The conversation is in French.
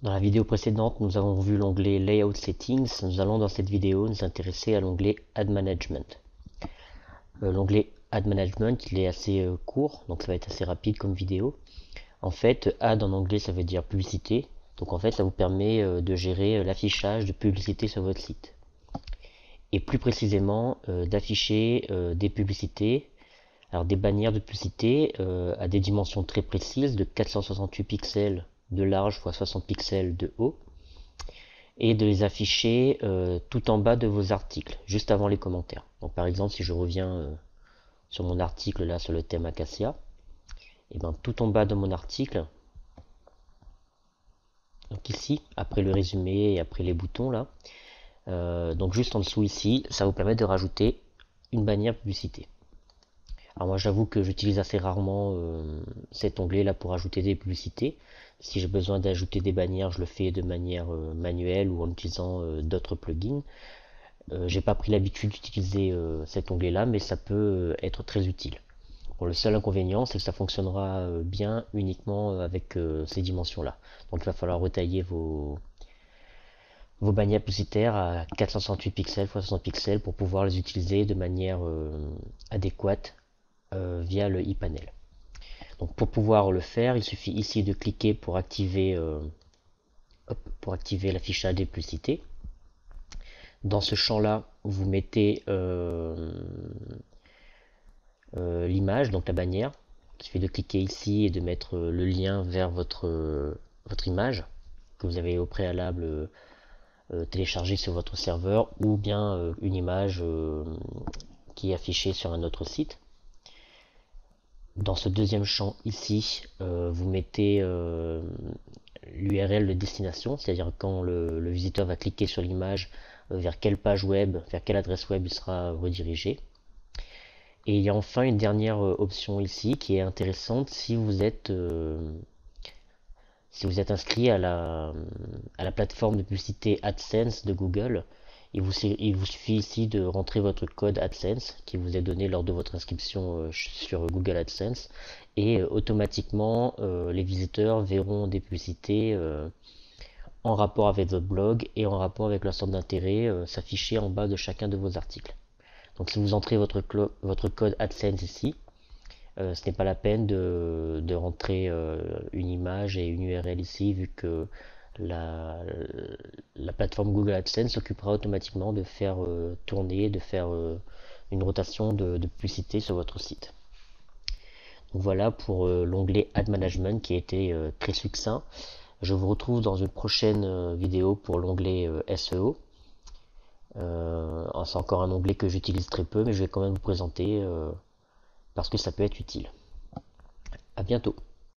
Dans la vidéo précédente, nous avons vu l'onglet Layout Settings. Nous allons dans cette vidéo nous intéresser à l'onglet Ad Management. L'onglet Ad Management, il est assez court, donc ça va être assez rapide comme vidéo. En fait, Ad en anglais, ça veut dire publicité. Donc en fait, ça vous permet de gérer l'affichage de publicité sur votre site. Et plus précisément, d'afficher des publicités, alors des bannières de publicité à des dimensions très précises de 468 pixels de large fois 60 pixels de haut, et de les afficher tout en bas de vos articles, juste avant les commentaires. Donc par exemple, si je reviens sur mon article là sur le thème Acacia, et bien tout en bas de mon article, donc ici, après le résumé et après les boutons là, donc juste en dessous ici, ça vous permet de rajouter une bannière publicité. Alors moi j'avoue que j'utilise assez rarement cet onglet là pour ajouter des publicités. Si j'ai besoin d'ajouter des bannières, je le fais de manière manuelle ou en utilisant d'autres plugins. J'ai pas pris l'habitude d'utiliser cet onglet là, mais ça peut être très utile. Bon, le seul inconvénient, c'est que ça fonctionnera bien uniquement avec ces dimensions là. Donc il va falloir retailler vos bannières publicitaires à 468 pixels x 60 pixels pour pouvoir les utiliser de manière adéquate via le e-panel. Donc pour pouvoir le faire, il suffit ici de cliquer pour activer l'affichage des publicités. Dans ce champ-là, vous mettez l'image, donc la bannière. Il suffit de cliquer ici et de mettre le lien vers votre image que vous avez au préalable téléchargée sur votre serveur, ou bien une image qui est affichée sur un autre site. Dans ce deuxième champ ici, vous mettez l'URL de destination, c'est-à-dire quand le visiteur va cliquer sur l'image, vers quelle page web, vers quelle adresse web il sera redirigé. Et il y a enfin une dernière option ici qui est intéressante si vous êtes inscrit à la plateforme de publicité AdSense de Google. Il vous suffit ici de rentrer votre code AdSense qui vous est donné lors de votre inscription sur Google AdSense, et automatiquement les visiteurs verront des publicités en rapport avec votre blog et en rapport avec leur centre d'intérêt s'afficher en bas de chacun de vos articles. Donc si vous entrez votre code AdSense ici, ce n'est pas la peine de rentrer une image et une URL ici, vu que la, la plateforme Google AdSense s'occupera automatiquement de faire tourner, de faire une rotation de publicité sur votre site. Donc voilà pour l'onglet Ad Management qui a été très succinct. Je vous retrouve dans une prochaine vidéo pour l'onglet SEO. C'est encore un onglet que j'utilise très peu, mais je vais quand même vous présenter parce que ça peut être utile. À bientôt.